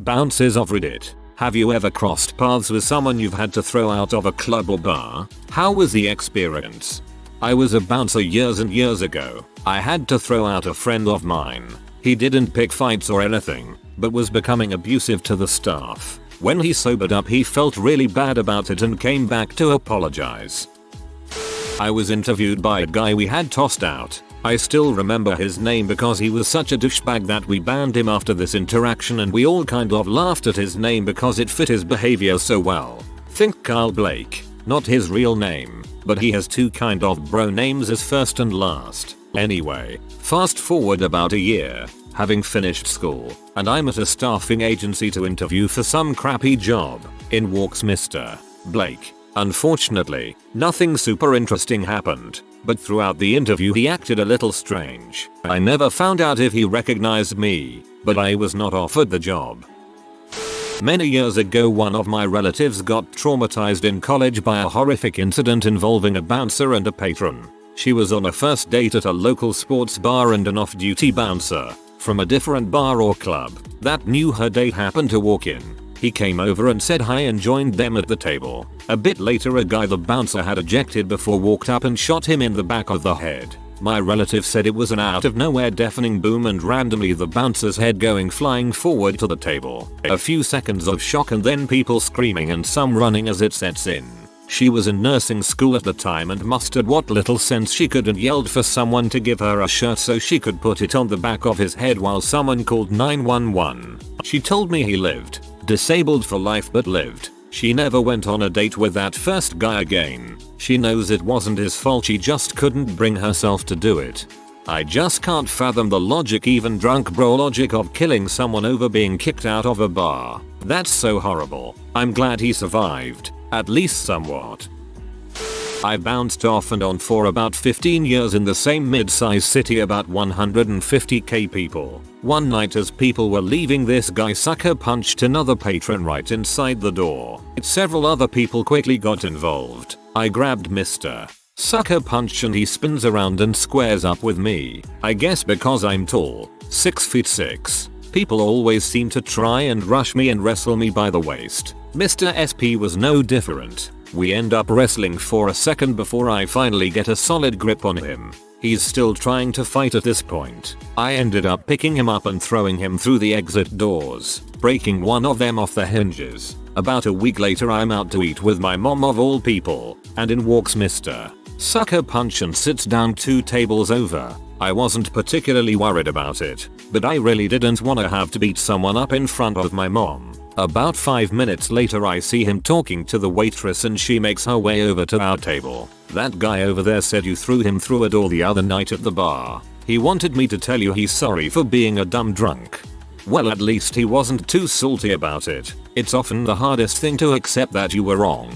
Bounces of Reddit. Have you ever crossed paths with someone you've had to throw out of a club or bar? How was the experience? I was a bouncer years and years ago. I had to throw out a friend of mine. He didn't pick fights or anything, but was becoming abusive to the staff. When he sobered up he felt really bad about it and came back to apologize. I was interviewed by a guy we had tossed out. I still remember his name because he was such a douchebag that we banned him after this interaction, and we all kind of laughed at his name because it fit his behavior so well. Think Kyle Blake. Not his real name, but he has two kind of bro names as first and last. Anyway, fast forward about a year, having finished school, and I'm at a staffing agency to interview for some crappy job. In walks Mr. Blake. Unfortunately, nothing super interesting happened, but throughout the interview he acted a little strange. I never found out if he recognized me, but I was not offered the job. Many years ago one of my relatives got traumatized in college by a horrific incident involving a bouncer and a patron. She was on a first date at a local sports bar, and an off-duty bouncer from a different bar or club that knew her date happened to walk in. He came over and said hi and joined them at the table. A bit later a guy the bouncer had ejected before walked up and shot him in the back of the head. My relative said it was an out of nowhere deafening boom and randomly the bouncer's head going flying forward to the table. A few seconds of shock and then people screaming and some running as it sets in. She was in nursing school at the time and mustered what little sense she could and yelled for someone to give her a shirt so she could put it on the back of his head while someone called 911. She told me he lived. Disabled for life but lived. She never went on a date with that first guy again. She knows it wasn't his fault, she just couldn't bring herself to do it. I just can't fathom the logic, even drunk bro logic, of killing someone over being kicked out of a bar. That's so horrible. I'm glad he survived, at least somewhat. I bounced off and on for about 15 years in the same mid-sized city, about 150k people. One night as people were leaving, this guy sucker punched another patron right inside the door. Several other people quickly got involved. I grabbed Mr. Sucker Punch and he spins around and squares up with me. I guess because I'm tall, 6'6". People always seem to try and rush me and wrestle me by the waist. Mr. SP was no different. We end up wrestling for a second before I finally get a solid grip on him. He's still trying to fight at this point. I ended up picking him up and throwing him through the exit doors, breaking one of them off the hinges. About a week later I'm out to eat with my mom of all people, and in walks Mr. Sucker Punch and sits down 2 tables over. I wasn't particularly worried about it, but I really didn't want to have to beat someone up in front of my mom. About 5 minutes later I see him talking to the waitress and she makes her way over to our table. That guy over there said you threw him through a door the other night at the bar. He wanted me to tell you he's sorry for being a dumb drunk. Well, at least he wasn't too salty about it. It's often the hardest thing to accept that you were wrong.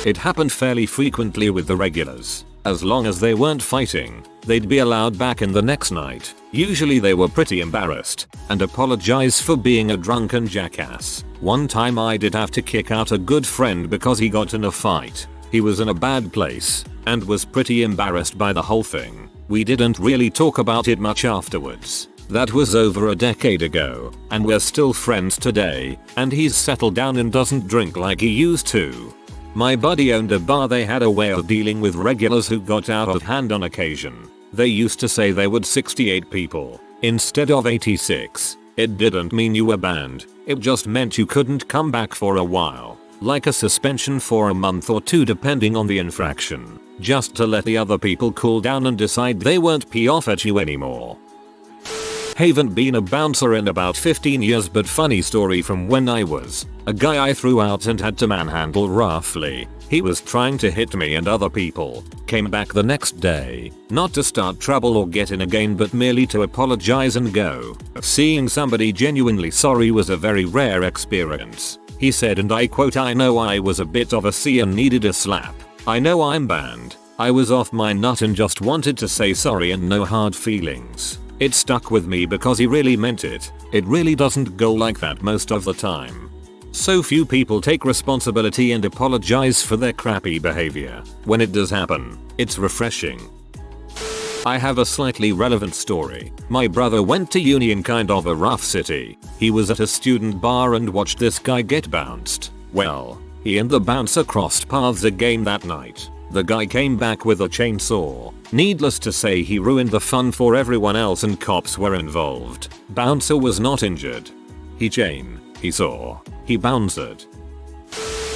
It happened fairly frequently with the regulars. As long as they weren't fighting, they'd be allowed back in the next night. Usually they were pretty embarrassed and apologize for being a drunken jackass. One time I did have to kick out a good friend because he got in a fight. He was in a bad place and was pretty embarrassed by the whole thing. We didn't really talk about it much afterwards. That was over a decade ago, and we're still friends today, and he's settled down and doesn't drink like he used to. My buddy owned a bar. They had a way of dealing with regulars who got out of hand on occasion. They used to say they would 68 people instead of 86. It didn't mean you were banned, it just meant you couldn't come back for a while. Like a suspension for a month or 2 depending on the infraction. Just to let the other people cool down and decide they weren't pee off at you anymore. Haven't been a bouncer in about 15 years, but funny story from when I was a guy I threw out and had to manhandle roughly. He was trying to hit me and other people. Came back the next day, not to start trouble or get in again, but merely to apologize and go. Seeing somebody genuinely sorry was a very rare experience. He said, and I quote, "I know I was a bit of a C and needed a slap. I know I'm banned. I was off my nut and just wanted to say sorry and no hard feelings." It stuck with me because he really meant it. It really doesn't go like that most of the time. So few people take responsibility and apologize for their crappy behavior. When it does happen, it's refreshing. I have a slightly relevant story. My brother went to uni in kind of a rough city. He was at a student bar and watched this guy get bounced. Well, he and the bouncer crossed paths again that night. The guy came back with a chainsaw. Needless to say, he ruined the fun for everyone else and cops were involved. Bouncer was not injured. He saw. He bounced.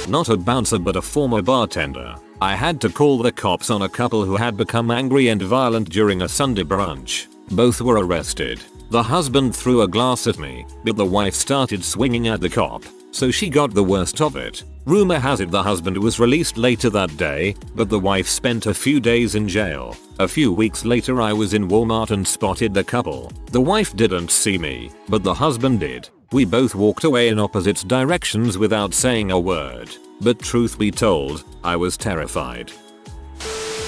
Not a bouncer but a former bartender. I had to call the cops on a couple who had become angry and violent during a Sunday brunch. Both were arrested. The husband threw a glass at me, but the wife started swinging at the cop, so she got the worst of it. Rumor has it the husband was released later that day, but the wife spent a few days in jail. A few weeks later I was in Walmart and spotted the couple. The wife didn't see me, but the husband did. We both walked away in opposite directions without saying a word. But truth be told, I was terrified.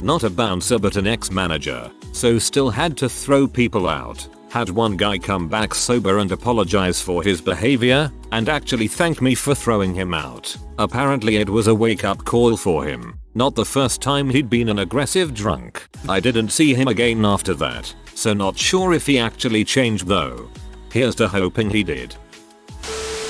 Not a bouncer but an ex-manager, so still had to throw people out. Had one guy come back sober and apologize for his behavior, and actually thank me for throwing him out. Apparently it was a wake-up call for him. Not the first time he'd been an aggressive drunk. I didn't see him again after that, so not sure if he actually changed though. Here's to hoping he did.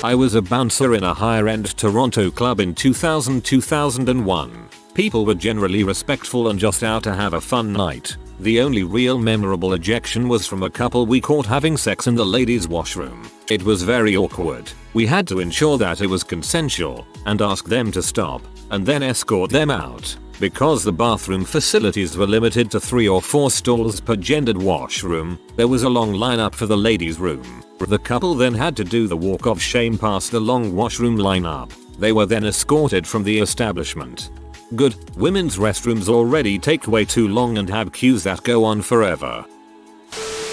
I was a bouncer in a higher-end Toronto club in 2001. People were generally respectful and just out to have a fun night. The only real memorable ejection was from a couple we caught having sex in the ladies' washroom. It was very awkward. We had to ensure that it was consensual and ask them to stop and then escort them out. Because the bathroom facilities were limited to 3 or 4 stalls per gendered washroom, there was a long lineup for the ladies' room. The couple then had to do the walk of shame past the long washroom lineup. They were then escorted from the establishment. Good, women's restrooms already take way too long and have queues that go on forever.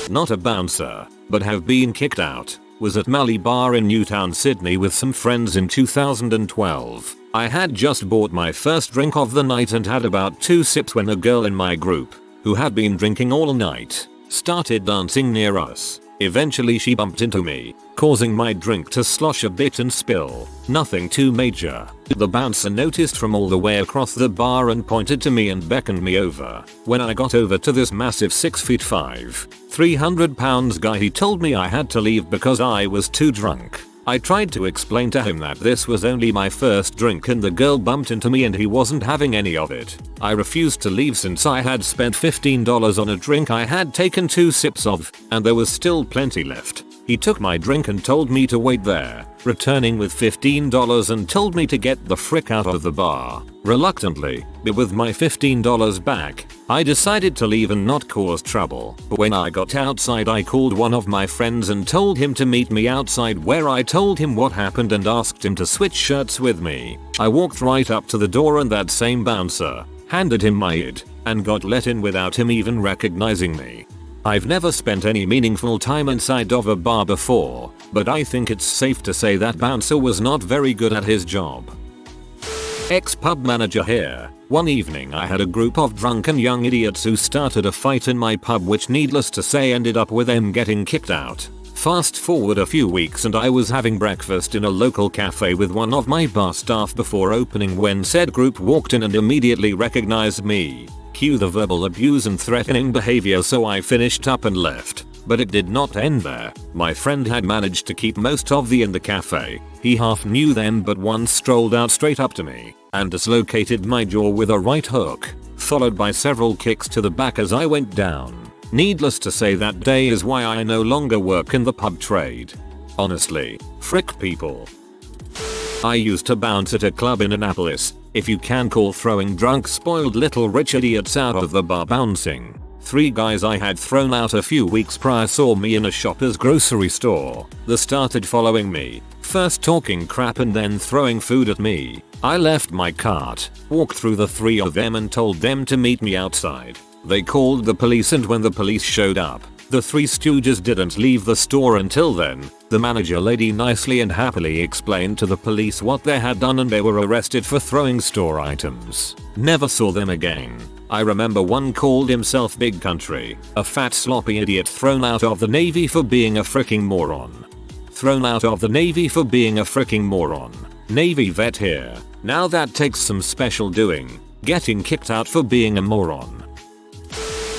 Not a bouncer, but have been kicked out. Was at Mally Bar in Newtown, Sydney with some friends in 2012. I had just bought my first drink of the night and had about 2 sips when a girl in my group, who had been drinking all night, started dancing near us. Eventually she bumped into me, causing my drink to slosh a bit and spill. Nothing too major. The bouncer noticed from all the way across the bar and pointed to me and beckoned me over. When I got over to this massive 6'5", 300-pound guy, he told me I had to leave because I was too drunk. I tried to explain to him that this was only my first drink and the girl bumped into me and he wasn't having any of it. I refused to leave since I had spent $15 on a drink I had taken 2 sips of, and there was still plenty left. He took my drink and told me to wait there, returning with $15 and told me to get the frick out of the bar. Reluctantly, but with my $15 back, I decided to leave and not cause trouble. When I got outside I called one of my friends and told him to meet me outside, where I told him what happened and asked him to switch shirts with me. I walked right up to the door and that same bouncer handed him my ID and got let in without him even recognizing me. I've never spent any meaningful time inside of a bar before, but I think it's safe to say that bouncer was not very good at his job. Ex-pub manager here. One evening I had a group of drunken young idiots who started a fight in my pub, which needless to say ended up with them getting kicked out. Fast forward a few weeks and I was having breakfast in a local cafe with one of my bar staff before opening when said group walked in and immediately recognized me. Cue the verbal abuse and threatening behavior, so I finished up and left. But it did not end there. My friend had managed to keep most of the in the cafe. He half knew them but once strolled out straight up to me and dislocated my jaw with a right hook, followed by several kicks to the back as I went down. Needless to say, that day is why I no longer work in the pub trade. Honestly, frick people. I used to bounce at a club in Annapolis, if you can call throwing drunk spoiled little rich idiots out of the bar bouncing. 3 guys I had thrown out a few weeks prior saw me in a Shoppers grocery store. They started following me, first talking crap and then throwing food at me. I left my cart, walked through the 3 of them and told them to meet me outside. They called the police, and when the police showed up, the 3 stooges didn't leave the store until then. The manager lady nicely and happily explained to the police what they had done and they were arrested for throwing store items. Never saw them again. I remember one called himself Big Country, a fat sloppy idiot thrown out of the Navy for being a fricking moron. Thrown out of the Navy for being a fricking moron. Navy vet here. Now that takes some special doing. Getting kicked out for being a moron.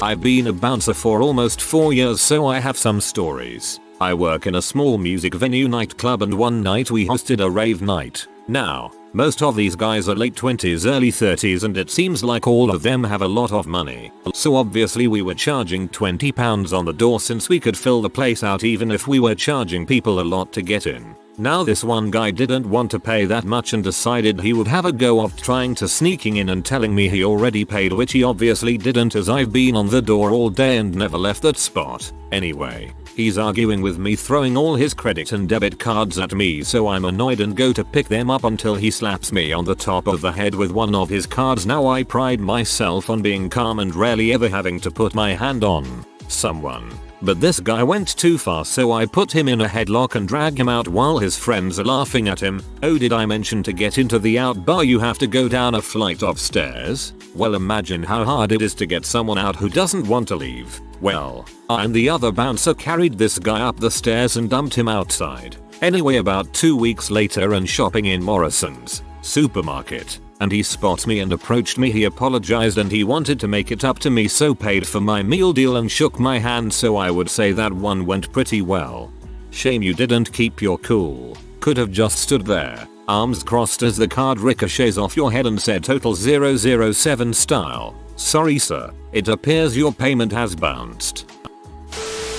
I've been a bouncer for almost 4 years, so I have some stories. I work in a small music venue nightclub, and one night we hosted a rave night. Now, most of these guys are late 20s early 30s, and it seems like all of them have a lot of money. So obviously we were charging £20 on the door since we could fill the place out even if we were charging people a lot to get in. Now this one guy didn't want to pay that much and decided he would have a go of trying to sneaking in and telling me he already paid, which he obviously didn't, as I've been on the door all day and never left that spot. Anyway, he's arguing with me, throwing all his credit and debit cards at me, so I'm annoyed and go to pick them up until he slaps me on the top of the head with one of his cards. Now I pride myself on being calm and rarely ever having to put my hand on someone. But this guy went too far, so I put him in a headlock and drag him out while his friends are laughing at him. Oh, did I mention to get into the out bar you have to go down a flight of stairs? Well, imagine how hard it is to get someone out who doesn't want to leave. Well, I and the other bouncer carried this guy up the stairs and dumped him outside. Anyway, about 2 weeks later and shopping in Morrison's supermarket, and he spots me and approached me. He apologized and he wanted to make it up to me, so paid for my meal deal and shook my hand, so I would say that one went pretty well. Shame you didn't keep your cool. Could have just stood there, arms crossed as the card ricochets off your head and said total 007 style. Sorry sir, it appears your payment has bounced.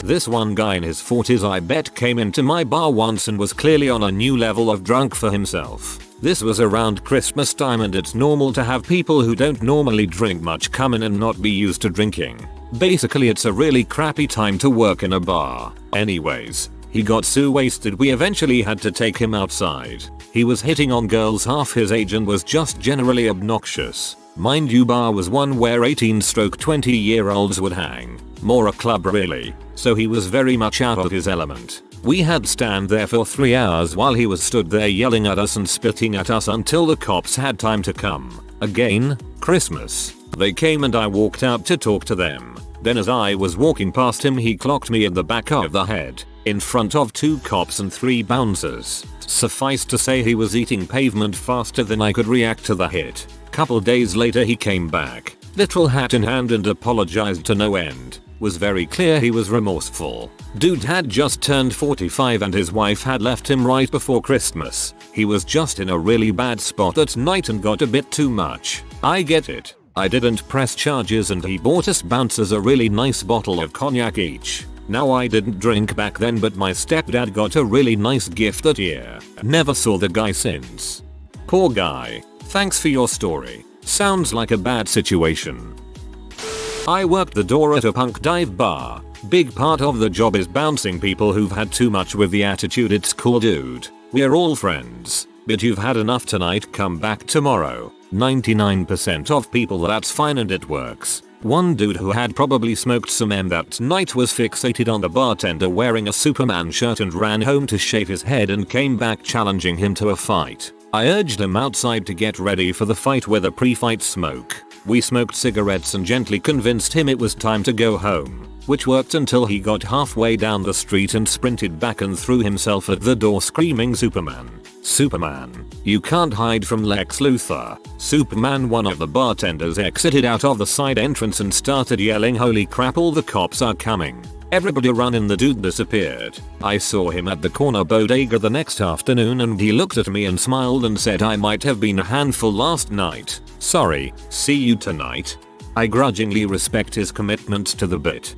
This one guy in his 40s I bet came into my bar once and was clearly on a new level of drunk for himself. This was around Christmas time, and it's normal to have people who don't normally drink much come in and not be used to drinking. Basically it's a really crappy time to work in a bar. Anyways, he got so wasted we eventually had to take him outside. He was hitting on girls half his age and was just generally obnoxious. Mind you, bar was one where 18-20-year-olds would hang. More a club really, so he was very much out of his element. We had stand there for 3 hours while he was stood there yelling at us and spitting at us until the cops had time to come. Again, Christmas. They came and I walked out to talk to them. Then as I was walking past him, he clocked me in the back of the head, in front of 2 cops and 3 bouncers. Suffice to say he was eating pavement faster than I could react to the hit. Couple days later he came back, literal hat in hand, and apologized to no end. Was very clear he was remorseful. Dude had just turned 45 and his wife had left him right before Christmas. He was just in a really bad spot at night and got a bit too much. I get it. I didn't press charges and he bought us bouncers a really nice bottle of cognac each. Now I didn't drink back then, but my stepdad got a really nice gift that year. Never saw the guy since. Poor guy. Thanks for your story. Sounds like a bad situation. I worked the door at a punk dive bar. Big part of the job is bouncing people who've had too much with the attitude "it's cool dude, we're all friends, but you've had enough tonight, come back tomorrow." 99% of people that's fine and it works. One dude who had probably smoked some M that night was fixated on the bartender wearing a Superman shirt and ran home to shave his head and came back challenging him to a fight. I urged him outside to get ready for the fight with a pre-fight smoke. We smoked cigarettes and gently convinced him it was time to go home, which worked until he got halfway down the street and sprinted back and threw himself at the door screaming, "Superman! Superman! You can't hide from Lex Luthor!" Superman. One of the bartenders exited out of the side entrance and started yelling, "Holy crap, all the cops are coming. Everybody run!" and the dude disappeared. I saw him at the corner bodega the next afternoon and he looked at me and smiled and said, "I might have been a handful last night. Sorry, see you tonight." I grudgingly respect his commitment to the bit.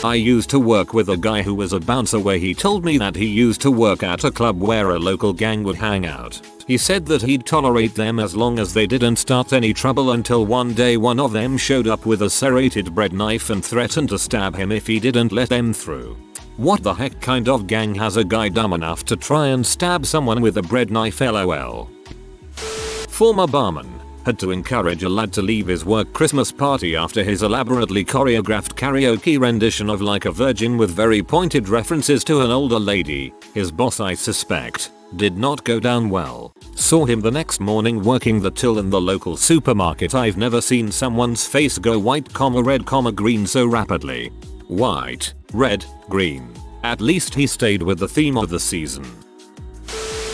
I used to work with a guy who was a bouncer where he told me that he used to work at a club where a local gang would hang out. He said that he'd tolerate them as long as they didn't start any trouble, until one day one of them showed up with a serrated bread knife and threatened to stab him if he didn't let them through. What the heck kind of gang has a guy dumb enough to try and stab someone with a bread knife? LOL. Former barman had to encourage a lad to leave his work Christmas party after his elaborately choreographed karaoke rendition of Like a Virgin with very pointed references to an older lady. His boss, I suspect, did not go down well. Saw him the next morning working the till in the local supermarket. I've never seen someone's face go white, red, green so rapidly. White, red, green. At least he stayed with the theme of the season.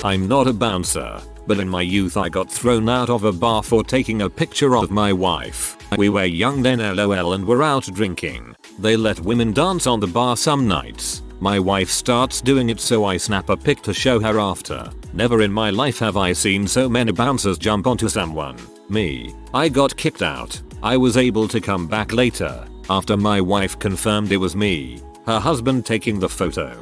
I'm not a bouncer, but in my youth I got thrown out of a bar for taking a picture of my wife. We were young then lol and were out drinking. They let women dance on the bar some nights. My wife starts doing it, so I snap a pic to show her after. Never in my life have I seen so many bouncers jump onto someone. Me. I got kicked out. I was able to come back later after my wife confirmed it was me, her husband taking the photo.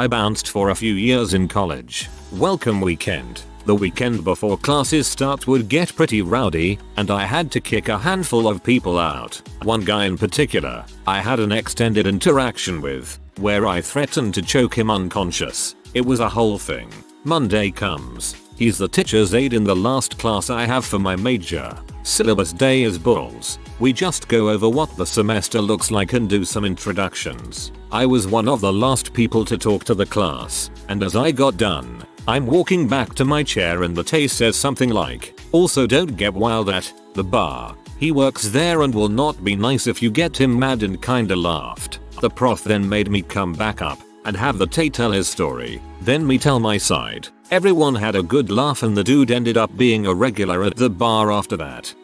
I bounced for a few years in college. Welcome weekend. The weekend before classes start would get pretty rowdy, and I had to kick a handful of people out. One guy in particular, I had an extended interaction with, where I threatened to choke him unconscious. It was a whole thing. Monday comes. He's the teacher's aide in the last class I have for my major. Syllabus day is balls. We just go over what the semester looks like and do some introductions. I was one of the last people to talk to the class, and as I got done, I'm walking back to my chair and the TA says something like, "Also don't get wild at the bar. He works there and will not be nice if you get him mad," and kinda laughed. The prof then made me come back up and have the TA tell his story, then me tell my side. Everyone had a good laugh and the dude ended up being a regular at the bar after that.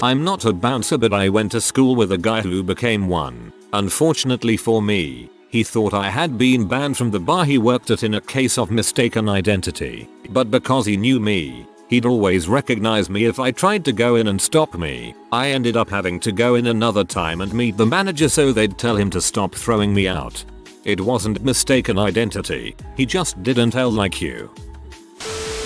I'm not a bouncer, but I went to school with a guy who became one. Unfortunately for me, he thought I had been banned from the bar he worked at in a case of mistaken identity. But because he knew me, he'd always recognize me if I tried to go in and stop me. I ended up having to go in another time and meet the manager so they'd tell him to stop throwing me out. It wasn't mistaken identity, he just didn't tell like you.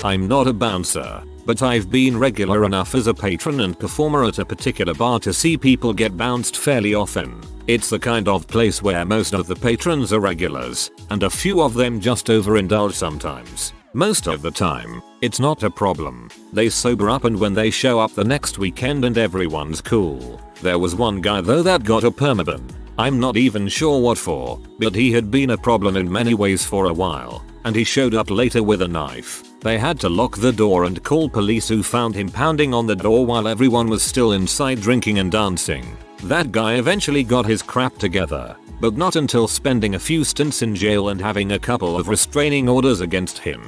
I'm not a bouncer, but I've been regular enough as a patron and performer at a particular bar to see people get bounced fairly often. It's the kind of place where most of the patrons are regulars, and a few of them just overindulge sometimes. Most of the time, it's not a problem. They sober up and when they show up the next weekend and everyone's cool. There was one guy though that got a permaban. I'm not even sure what for, but he had been a problem in many ways for a while, and he showed up later with a knife. They had to lock the door and call police, who found him pounding on the door while everyone was still inside drinking and dancing. That guy eventually got his crap together, but not until spending a few stints in jail and having a couple of restraining orders against him.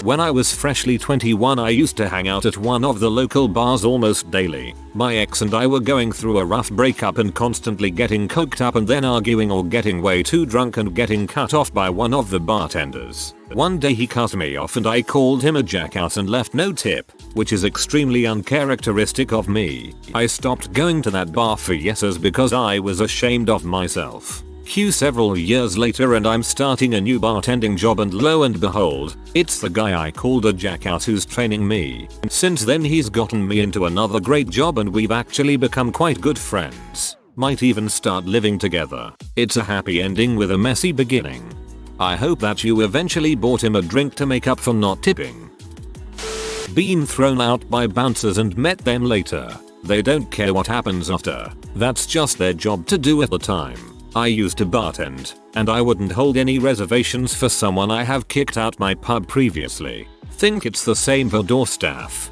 When I was freshly 21, I used to hang out at one of the local bars almost daily. My ex and I were going through a rough breakup and constantly getting coked up and then arguing or getting way too drunk and getting cut off by one of the bartenders. One day he cut me off and I called him a jackass and left no tip, which is extremely uncharacteristic of me. I stopped going to that bar for years because I was ashamed of myself. Cue several years later and I'm starting a new bartending job, and lo and behold, it's the guy I called a jackass who's training me. Since then he's gotten me into another great job and we've actually become quite good friends. Might even start living together. It's a happy ending with a messy beginning. I hope that you eventually bought him a drink to make up for not tipping. Been thrown out by bouncers and met them later. They don't care what happens after. That's just their job to do at the time. I used to bartend, and I wouldn't hold any reservations for someone I have kicked out my pub previously. Think it's the same for door staff.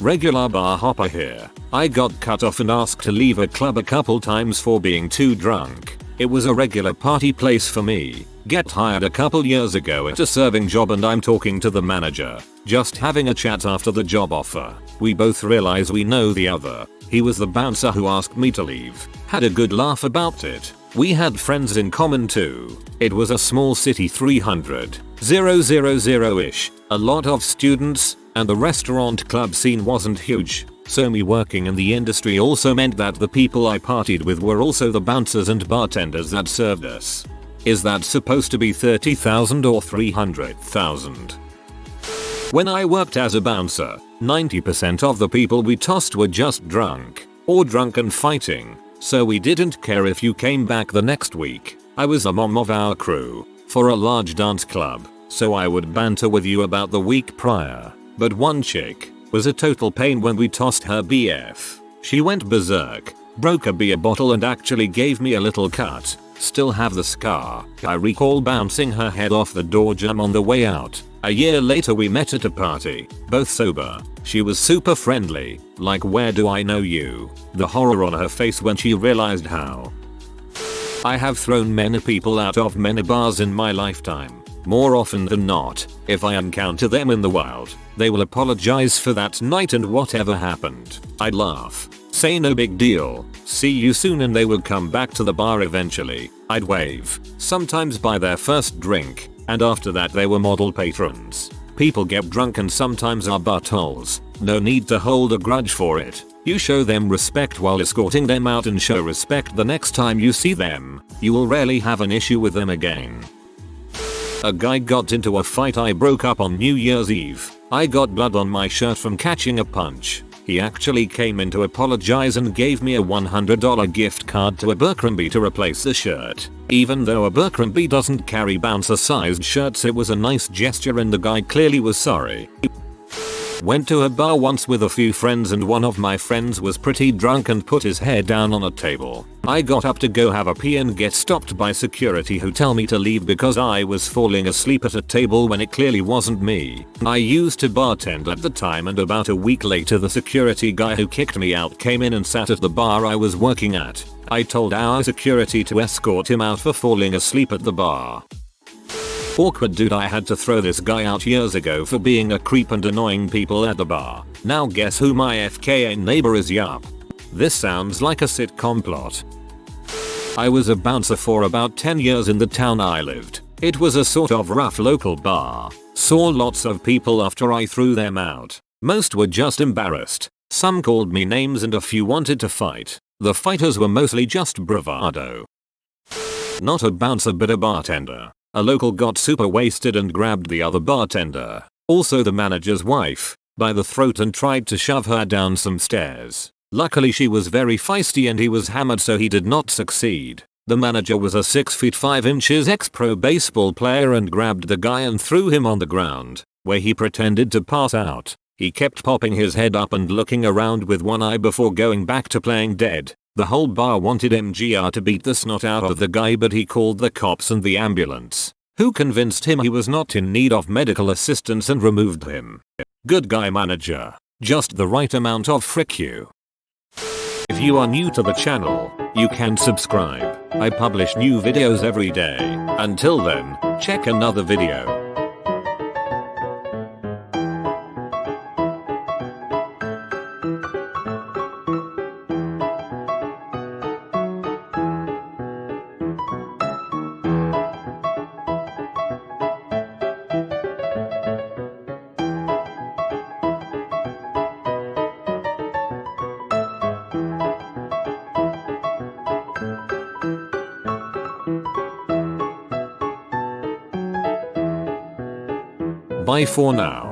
Regular bar hopper here. I got cut off and asked to leave a club a couple times for being too drunk. It was a regular party place for me. Get hired a couple years ago at a serving job and I'm talking to the manager, just having a chat after the job offer. We both realize we know the other. He was the bouncer who asked me to leave. Had a good laugh about it. We had friends in common too. It was a small city, 300,000-ish. A lot of students, and the restaurant club scene wasn't huge. So me working in the industry also meant that the people I partied with were also the bouncers and bartenders that served us. Is that supposed to be 30,000 or 300,000? When I worked as a bouncer, 90% of the people we tossed were just drunk, or drunk and fighting, so we didn't care if you came back the next week. I was the mom of our crew, for a large dance club, so I would banter with you about the week prior. But one chick was a total pain when we tossed her BF. She went berserk, broke a beer bottle and actually gave me a little cut. Still have the scar. I recall bouncing her head off the door jamb on the way out. A year later we met at a party, both sober. She was super friendly, like where do I know you? The horror on her face when she realized how. I have thrown many people out of many bars in my lifetime. More often than not, if I encounter them in the wild, they will apologize for that night and whatever happened. I'd laugh, say no big deal, see you soon, and they would come back to the bar eventually. I'd wave, sometimes buy their first drink, and after that they were model patrons. People get drunk and sometimes are buttholes. No need to hold a grudge for it. You show them respect while escorting them out and show respect the next time you see them. You will rarely have an issue with them again. A guy got into a fight. I broke up on New Year's Eve. I got blood on my shirt from catching a punch. He actually came in to apologize and gave me a $100 gift card to Abercrombie to replace the shirt. Even though Abercrombie doesn't carry bouncer sized shirts, it was a nice gesture and the guy clearly was sorry. Went to a bar once with a few friends and one of my friends was pretty drunk and put his head down on a table. I got up to go have a pee and get stopped by security who tell me to leave because I was falling asleep at a table when it clearly wasn't me. I used to bartend at the time, and about a week later the security guy who kicked me out came in and sat at the bar I was working at. I told our security to escort him out for falling asleep at the bar. Awkward dude. I had to throw this guy out years ago for being a creep and annoying people at the bar. Now guess who my FKA neighbor is? Yup. This sounds like a sitcom plot. I was a bouncer for about 10 years in the town I lived. It was a sort of rough local bar. Saw lots of people after I threw them out. Most were just embarrassed. Some called me names and a few wanted to fight. The fighters were mostly just bravado. Not a bouncer but a bartender. A local got super wasted and grabbed the other bartender, also the manager's wife, by the throat and tried to shove her down some stairs. Luckily she was very feisty and he was hammered, so he did not succeed. The manager was a 6'5" ex-pro baseball player and grabbed the guy and threw him on the ground, where he pretended to pass out. He kept popping his head up and looking around with one eye before going back to playing dead. The whole bar wanted MGR to beat the snot out of the guy, but he called the cops and the ambulance, who convinced him he was not in need of medical assistance and removed him. Good guy manager. Just the right amount of frick you. If you are new to the channel, you can subscribe. I publish new videos every day. Until then, check another video. Bye for now.